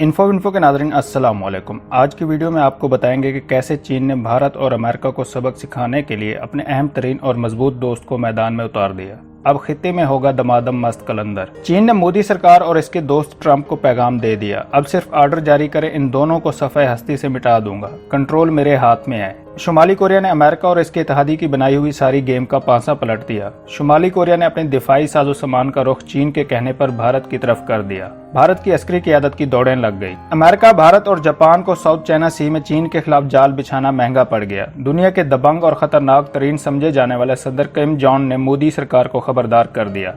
Info के नाज़रीन अस्सलाम वालेकुम। आज की वीडियो में आपको बताएंगे कि कैसे चीन ने भारत और अमेरिका को सबक सिखाने के लिए अपने अहम तरीन और मजबूत दोस्त को मैदान में उतार दिया। अब खित्ते में होगा दमादम मस्त कलंदर। चीन ने मोदी सरकार और इसके दोस्त ट्रंप को पैगाम दे दिया, अब सिर्फ आर्डर जारी करें, इन दोनों को सफ़े हस्ती से मिटा दूंगा, कंट्रोल मेरे हाथ में है। शुमाली कोरिया ने अमेरिका और इसके इत्तेहादी की बनाई हुई सारी गेम का पांसा पलट दिया। शुमाली कोरिया ने अपने दिफाई साजो सामान का रुख चीन के कहने पर भारत की तरफ कर दिया। भारत की अस्करी क़यादत की दौड़ें लग गई। अमेरिका, भारत और जापान को साउथ चाइना सी में चीन के खिलाफ जाल बिछाना महंगा पड़ गया। दुनिया के दबंग और खतरनाक तरीन समझे जाने वाले सदर किम जोंग ने मोदी सरकार को खबरदार कर दिया,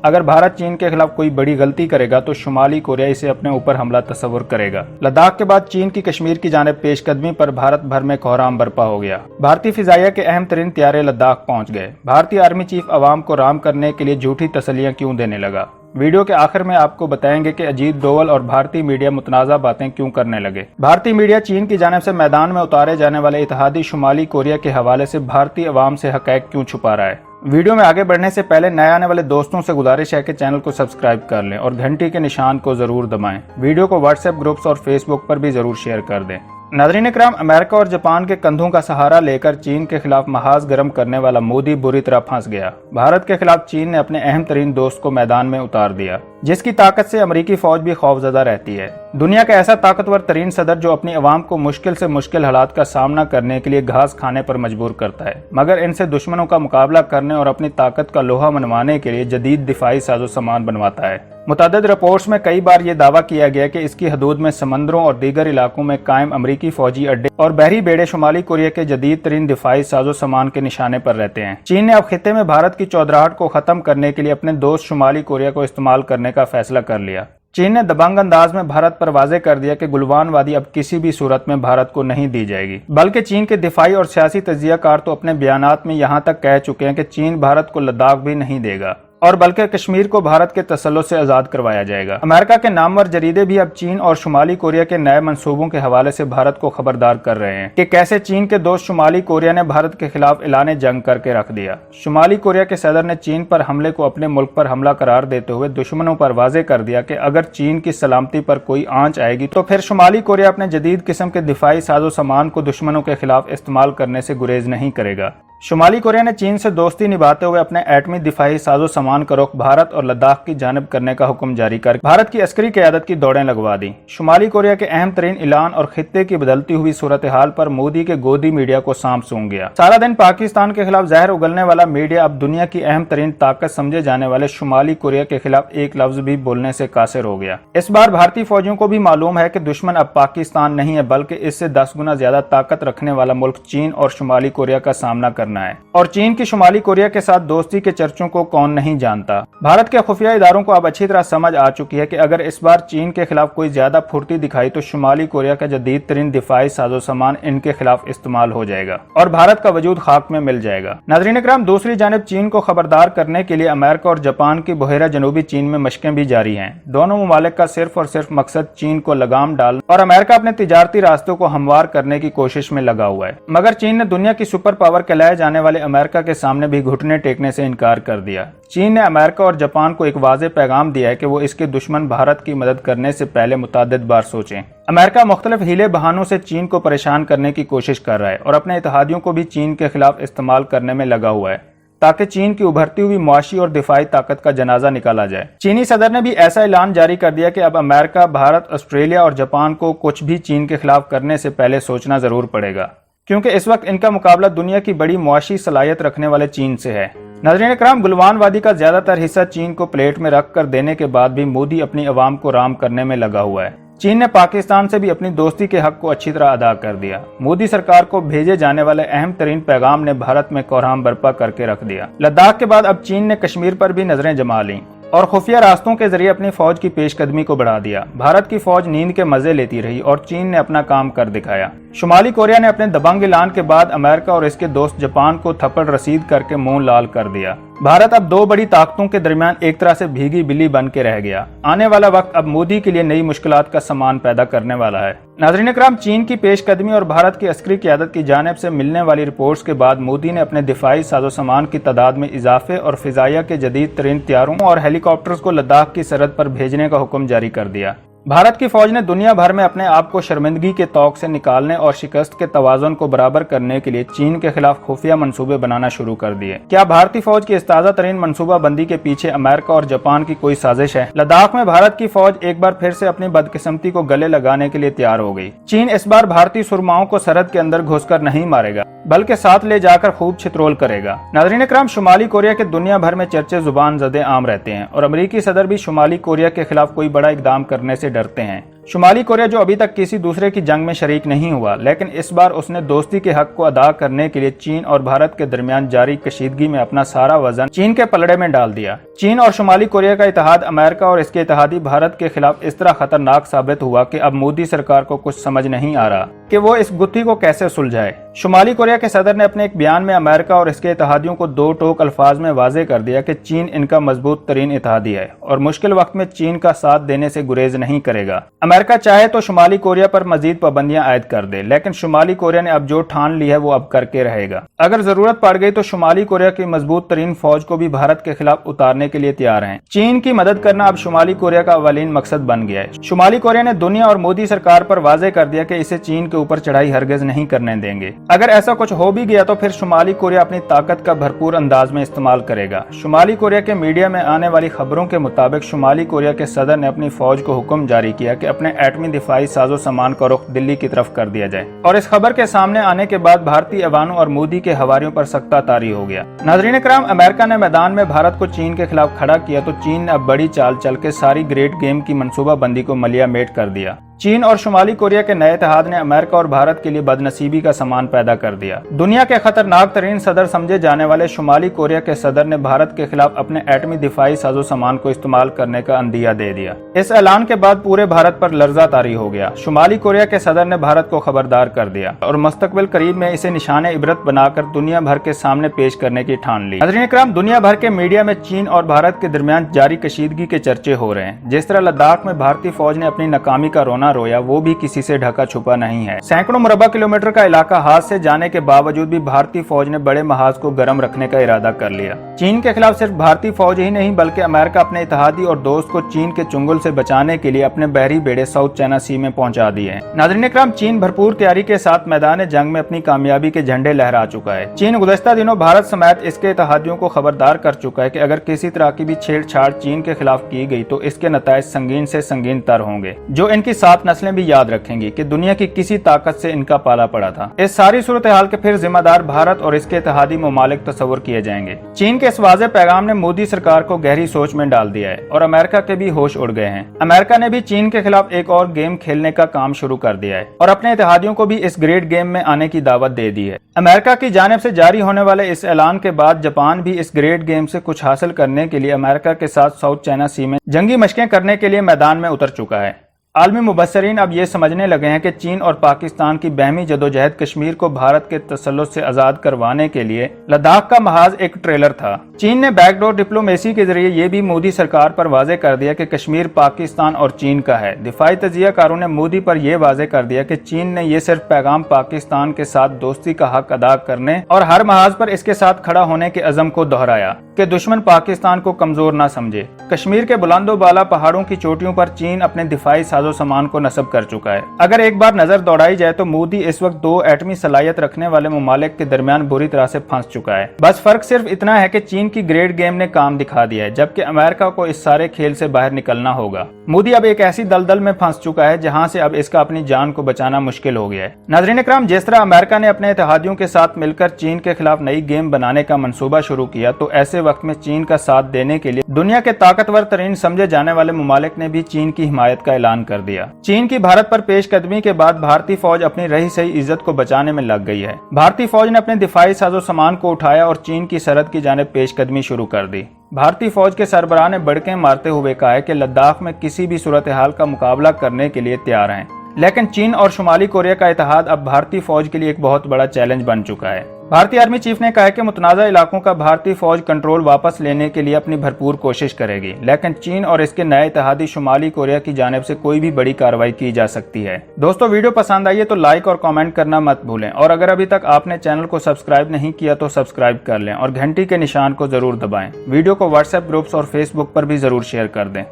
अगर भारत चीन के खिलाफ कोई बड़ी गलती करेगा तो शुमाली कोरिया इसे अपने ऊपर हमला तस्वुर करेगा। लद्दाख के बाद चीन की कश्मीर की जानिब पेशकदमी पर भारत भर में कोहराम बरपा हो गया। भारतीय फिजाइया के अहम तरीन त्यारे लद्दाख पहुंच गए। भारतीय आर्मी चीफ अवाम को राम करने के लिए झूठी तसलियां क्यों देने लगा। वीडियो के आखिर में आपको बताएंगे कि अजीत डोवल और भारतीय मीडिया मुतनाज़ा बातें क्यों करने लगे। भारतीय मीडिया चीन की जानिब से मैदान में उतारे जाने वाले इत्तेहादी शुमाली कोरिया के हवाले से भारतीय अवाम से हक़ाइक़ क्यों छुपा रहा है। वीडियो में आगे बढ़ने से पहले नए आने वाले दोस्तों से गुजारिश है कि चैनल को सब्सक्राइब कर लें और घंटी के निशान को जरूर दबाएं। वीडियो को व्हाट्सएप ग्रुप्स और फेसबुक पर भी जरूर शेयर कर दें। नाज़रीन इकराम, अमेरिका और जापान के कंधों का सहारा लेकर चीन के खिलाफ महाज गर्म करने वाला मोदी बुरी तरह फंस गया। भारत के खिलाफ चीन ने अपने अहम तरीन दोस्त को मैदान में उतार दिया, जिसकी ताकत से अमेरिकी फौज भी खौफजदा रहती है। दुनिया का ऐसा ताकतवर तरीन सदर जो अपनी अवाम को मुश्किल से मुश्किल हालात का सामना करने के लिए घास खाने पर मजबूर करता है, मगर इनसे दुश्मनों का मुकाबला करने और अपनी ताकत का लोहा मनवाने के लिए जदीद दिफाई साजो सामान बनवाता है। मुतअद्दिद रिपोर्ट्स में कई बार ये दावा किया गया कि इसकी हदूद में समंदरों और दीगर इलाकों में कायम अमरीकी फौजी अड्डे और बहरी बेड़े शुमाली कोरिया के जदीद तरीन दिफाई साजो सामान के निशाने पर रहते हैं। चीन ने अब खित्ते में भारत की चौधराहट को खत्म करने के लिए अपने दोस्त शुमाली कोरिया को इस्तेमाल करने का फैसला कर लिया। चीन ने दबंग अंदाज में भारत पर वाजे कर दिया कि गुलवान वादी अब किसी भी सूरत में भारत को नहीं दी जाएगी, बल्कि चीन के दिफाई और सियासी तज्जियाकार तो अपने बयानात में यहाँ तक कह चुके हैं कि चीन भारत को लद्दाख भी नहीं देगा और बल्कि कश्मीर को भारत के तसल्लुत से आज़ाद करवाया जाएगा। अमेरिका के नामवर जरीदे भी अब चीन और शुमाली कोरिया के नए मंसूबों के हवाले से भारत को खबरदार कर रहे हैं कि कैसे चीन के दोस्त शुमाली कोरिया ने भारत के खिलाफ ऐलान जंग करके रख दिया। शुमाली कोरिया के सदर ने चीन पर हमले को अपने मुल्क पर हमला करार देते हुए दुश्मनों पर वाजे कर दिया कि अगर चीन की सलामती पर कोई आंच आएगी तो फिर शुमाली कोरिया अपने जदीद किस्म के दिफाई साजो सामान को दुश्मनों के खिलाफ इस्तेमाल करने से गुरेज नहीं करेगा। शुमाली कोरिया ने चीन से दोस्ती निभाते हुए अपने एटमी दिफाई साजो सामान का रुख भारत और लद्दाख की जानिब करने का हुक्म जारी कर भारत की अस्करी क़यादत की दौड़ें लगवा दी। शुमाली कोरिया के अहम तरीन ऐलान और खित्ते की बदलती हुई सूरत हाल पर मोदी के गोदी मीडिया को सांप सूंघ गया। सारा दिन पाकिस्तान के खिलाफ जहर उगलने वाला मीडिया अब दुनिया की अहम तरीन ताकत समझे जाने वाले शुमाली कोरिया के खिलाफ एक लफ्ज भी बोलने से कासिर हो गया। इस बार भारतीय फौजियों को भी मालूम है कि दुश्मन अब पाकिस्तान नहीं है, बल्कि इससे 10 गुना ज्यादा ताकत रखने वाला मुल्क चीन और शुमाली कोरिया का सामना करना है। और चीन की शुमाली कोरिया के साथ दोस्ती के चर्चों को कौन नहीं जानता। भारत के खुफिया इदारों को अब अच्छी तरह समझ आ चुकी है कि अगर इस बार चीन के खिलाफ कोई ज्यादा फुर्ती दिखाई तो शुमाली कोरिया का जदीद तरीन दिफाई साजो सामान इनके खिलाफ इस्तेमाल हो जाएगा और भारत का वजूद खाक में मिल जाएगा। नाज़रीन इकराम, दूसरी जानिब चीन को खबरदार करने के लिए अमेरिका और जापान की बहेरा जनूबी चीन में मशकें भी जारी हैं। दोनों ममालिक का सिर्फ और सिर्फ मकसद चीन को लगाम डालना और अमेरिका अपने तिजारती रास्तों को हमवार करने की कोशिश में लगा हुआ है, मगर चीन ने दुनिया की सुपर पावर कहलाए जाने वाले अमेरिका के सामने भी घुटने टेकने से इनकार कर दिया। चीन ने अमेरिका और जापान को एक वाज़ेह पैगाम दिया है कि वो इसके दुश्मन भारत की मदद करने से पहले मुतअद्दिद बार सोचें। अमेरिका मुख्तलिफ हीले बहानों से चीन को परेशान करने की कोशिश कर रहा है और अपने इत्तेहादियों को भी चीन के खिलाफ इस्तेमाल करने में लगा हुआ है ताकि चीन की उभरती हुई मुआशी और दिफाई ताकत का जनाजा निकाला जाए। चीनी सदर ने भी ऐसा ऐलान जारी कर दिया कि अब अमेरिका, भारत, ऑस्ट्रेलिया और जापान को कुछ भी चीन के खिलाफ करने से पहले सोचना जरूर पड़ेगा, क्योंकि इस वक्त इनका मुकाबला दुनिया की बड़ी मुआशी सलाहियत रखने वाले चीन से है। नाज़रीन इकराम, गुलवान वादी का ज्यादातर हिस्सा चीन को प्लेट में रख कर देने के बाद भी मोदी अपनी अवाम को राम करने में लगा हुआ है। चीन ने पाकिस्तान से भी अपनी दोस्ती के हक को अच्छी तरह अदा कर दिया। मोदी सरकार को भेजे जाने वाले अहम तरीन पैगाम ने भारत में कोहराम बरपा करके रख दिया। लद्दाख के बाद अब चीन ने कश्मीर पर भी नजरें जमा लीं और खुफिया रास्तों के जरिए अपनी फौज की पेशकदमी को बढ़ा दिया। भारत की फौज नींद के मजे लेती रही और चीन ने अपना काम कर दिखाया। शुमाली कोरिया ने अपने दबंग ऐलान के बाद अमेरिका और इसके दोस्त जापान को थप्पड़ रसीद करके मुंह लाल कर दिया। भारत अब दो बड़ी ताकतों के दरमियान एक तरह से भीगी बिल्ली बन के रह गया। आने वाला वक्त अब मोदी के लिए नई मुश्किलात का सामान पैदा करने वाला है। नाज़रीन इकराम, चीन की पेशकदमी और भारत की अस्करी क़यादत की जानिब से मिलने वाली रिपोर्ट्स के बाद मोदी ने अपने दिफाई साजो सामान की तादाद में इजाफे और फिजाइया के जदीद तरीन तैयारों और हेलीकॉप्टर्स को लद्दाख की सरहद पर भेजने का हुक्म जारी कर दिया। भारत की फौज ने दुनिया भर में अपने आप को शर्मिंदगी के तौक से निकालने और शिकस्त के तवाज़ुन को बराबर करने के लिए चीन के खिलाफ खुफिया मंसूबे बनाना शुरू कर दिए। क्या भारतीय फौज की इस ताज़ा तरीन मंसूबा बंदी के पीछे अमेरिका और जापान की कोई साजिश है? लद्दाख में भारत की फौज एक बार फिर से अपनी बदकिस्मती को गले लगाने के लिए तैयार हो गई। चीन इस बार भारतीय सुरमाओं को सरहद के अंदर घुसकर नहीं मारेगा, बल्कि साथ ले जाकर खूब छित्रोल करेगा। नाज़रीन इकराम, शुमाली कोरिया के दुनिया भर में चर्चे जुबान ज़दे आम रहते हैं और अमेरिकी सदर भी शुमाली कोरिया के खिलाफ कोई बड़ा इकदाम करने से डरते हैं। शुमाली कोरिया जो अभी तक किसी दूसरे की जंग में शरीक नहीं हुआ, लेकिन इस बार उसने दोस्ती के हक को अदा करने के लिए चीन और भारत के दरमियान जारी कशीदगी में अपना सारा वजन चीन के पलड़े में डाल दिया। चीन और शुमाली कोरिया का इत्तेहाद अमेरिका और इसके इत्तेहादी भारत के खिलाफ इस तरह खतरनाक साबित हुआ कि अब मोदी सरकार को कुछ समझ नहीं आ रहा कि वो इस गुत्थी को कैसे सुलझाए। शुमाली कोरिया के सदर ने अपने एक बयान में अमेरिका और इसके इत्तेहादियों को दो टोक अल्फाज में वाजे कर दिया कि चीन इनका मजबूत तरीन इत्तेहादी है और मुश्किल वक्त में चीन का साथ देने से गुरेज नहीं करेगा। अमेरिका चाहे तो शुमाली कोरिया पर मजीद पाबंदियां आयद कर दे, लेकिन शुमाली कोरिया ने अब जो ठान ली है वो अब करके रहेगा। अगर जरूरत पड़ गई तो शुमाली कोरिया की मजबूत तरीन फौज को भी भारत के खिलाफ उतारने के लिए तैयार है। चीन की मदद करना अब शुमाली कोरिया का अवलीन मकसद बन गया है। शुमाली कोरिया ने दुनिया और मोदी सरकार पर वाजे कर दिया कि इसे चीन के ऊपर चढ़ाई हरगिज नहीं करने देंगे। अगर ऐसा कुछ हो भी गया तो फिर शुमाली कोरिया अपनी ताकत का भरपूर अंदाज में इस्तेमाल करेगा। शुमाली कोरिया के मीडिया में आने वाली खबरों के मुताबिक शुमाली कोरिया के सदर ने अपनी फौज को हुक्म जारी किया कि अपने एटमी दिफाई साजो सामान का रुख दिल्ली की तरफ कर दिया जाए, और इस खबर के सामने आने के बाद भारतीय अवानों और मोदी के हवारियों पर सख्ता तारी हो गया। नाज़रीन इकराम, अमेरिका ने मैदान में भारत को चीन के खिलाफ खड़ा किया तो चीन ने अब बड़ी चाल चल के सारी ग्रेट गेम की मंसूबा बंदी को मलिया मेट कर दिया। चीन और शुमाली कोरिया के नए इत्तेहाद ने अमेरिका और भारत के लिए बदनसीबी का सामान पैदा कर दिया। दुनिया के खतरनाक तरीन सदर समझे जाने वाले शुमाली कोरिया के सदर ने भारत के खिलाफ अपने एटमी दिफाई साजो सामान को इस्तेमाल करने का अंदिया दे दिया। इस ऐलान के बाद पूरे भारत पर लर्जा तारी हो गया। शुमाली कोरिया के सदर ने भारत को खबरदार कर दिया और मुस्तकबिल करीब में इसे निशाने इबरत बनाकर दुनिया भर के सामने पेश करने की ठान ली। नाज़रीन इकराम, दुनिया भर के मीडिया में चीन और भारत के दरमियान जारी कशीदगी के चर्चे हो रहे हैं। जिस तरह लद्दाख में भारतीय फौज ने अपनी नाकामी का रोना रोया, वो भी किसी से ढका छुपा नहीं है। सैकड़ों मुरब्बा किलोमीटर का इलाका हाथ से जाने के बावजूद भी भारतीय फौज ने बड़े महाज को गर्म रखने का इरादा कर लिया। चीन के खिलाफ सिर्फ भारतीय फौज ही नहीं बल्कि अमेरिका अपने इत्तेहादी और दोस्त को चीन के चुंगल से बचाने के लिए अपने बहरी बेड़े साउथ चाइना सी में पहुंचा दिए हैं। नाज़रीन इकराम, चीन भरपूर तैयारी के साथ मैदान जंग में अपनी कामयाबी के झंडे लहरा चुका है। चीन गुज़श्ता दिनों भारत समेत इसके इत्तेहादियों को खबरदार कर चुका है कि अगर किसी तरह की भी छेड़छाड़ चीन के खिलाफ की गई तो इसके नताइज संगीन से संगीन तर होंगे, जो इनकी 7 नस्लें भी याद रखेंगी कि दुनिया की किसी ताकत से इनका पाला पड़ा था। इस सारी सूरत हाल के फिर जिम्मेदार भारत और इसके इत्तेहादी ममालिक तस्वर किए जाएंगे। चीन के इस वाज़े पैगाम ने मोदी सरकार को गहरी सोच में डाल दिया है और अमेरिका के भी होश उड़ गए हैं। अमेरिका ने भी चीन के खिलाफ एक और गेम खेलने का काम शुरू कर दिया है और अपने इत्तेहादियों को भी इस ग्रेट गेम में आने की दावत दे दी है। अमेरिका की जानिब से जारी होने वाले इस ऐलान के बाद जापान भी इस ग्रेट गेम से कुछ हासिल करने के लिए अमेरिका के साथ साउथ चाइना सी में जंगी मशकें करने के लिए मैदान में उतर चुका है। आलमी मुबस्सरीन अब ये समझने लगे हैं कि चीन और पाकिस्तान की बहमी जदोजहद कश्मीर को भारत के तसल्लुत से आज़ाद करवाने के लिए लद्दाख का महाज एक ट्रेलर था। चीन ने बैकडोर डिप्लोमेसी के जरिए ये भी मोदी सरकार पर वाजे कर दिया कि कश्मीर पाकिस्तान और चीन का है। दिफाई तजियाकारों ने मोदी पर यह वाजे कर दिया कि चीन ने यह सिर्फ पैगाम पाकिस्तान के साथ दोस्ती का हक अदा करने और हर महाज पर इसके साथ खड़ा होने के अज़म को दोहराया कि दुश्मन पाकिस्तान को कमजोर ना समझे। कश्मीर के बुलंदो बाला पहाड़ों की चोटियों पर चीन अपने दिफाई साजो सामान को नस्ब कर चुका है। अगर एक बार नजर दौड़ाई जाए तो मोदी इस वक्त 2 एटमी सलाहियत रखने वाले ममालिक के दरमियान बुरी तरह से फंस चुका है। बस फर्क सिर्फ इतना है कि चीन की ग्रेट गेम ने काम दिखा दिया है, जबकि अमेरिका को इस सारे खेल से बाहर निकलना होगा। मोदी अब एक ऐसी दलदल में फंस चुका है जहां से अब इसका अपनी जान को बचाना मुश्किल हो गया है। नाज़रीन इकराम, जिस तरह अमेरिका ने अपने इत्तेहादियों के साथ मिलकर चीन के खिलाफ नई गेम बनाने का मंसूबा शुरू किया, तो ऐसे वक्त में चीन का साथ देने के लिए दुनिया के ताकतवर तरीन समझे जाने वाले ममालिक ने भी चीन की हिमायत का ऐलान कर दिया। चीन की भारत पर पेशकदमी के बाद भारतीय फौज अपनी रही सही इज्जत को बचाने में लग गई है। भारतीय फौज ने अपने दिफाई साजो सामान को उठाया और चीन की सरहद की जानिब पेशकदमी शुरू कर दी। भारतीय फौज के सरबराह ने बड़के मारते हुए कहा है कि लद्दाख में किसी भी सूरत हाल का मुकाबला करने के लिए तैयार हैं, लेकिन चीन और शुमाली कोरिया का इत्तेहाद अब भारतीय फौज के लिए एक बहुत बड़ा चैलेंज बन चुका है। भारतीय आर्मी चीफ ने कहा है कि मुतनाज़ा इलाकों का भारतीय फौज कंट्रोल वापस लेने के लिए अपनी भरपूर कोशिश करेगी, लेकिन चीन और इसके नए इत्तेहादी शुमाली कोरिया की जानिब से कोई भी बड़ी कार्रवाई की जा सकती है। दोस्तों, वीडियो पसंद आई है तो लाइक और कमेंट करना मत भूलें, और अगर अभी तक आपने चैनल को सब्सक्राइब नहीं किया तो सब्सक्राइब कर लें और घंटी के निशान को जरूर दबाएं। वीडियो को व्हाट्सएप ग्रुप्स और फेसबुक पर भी जरूर शेयर कर दें।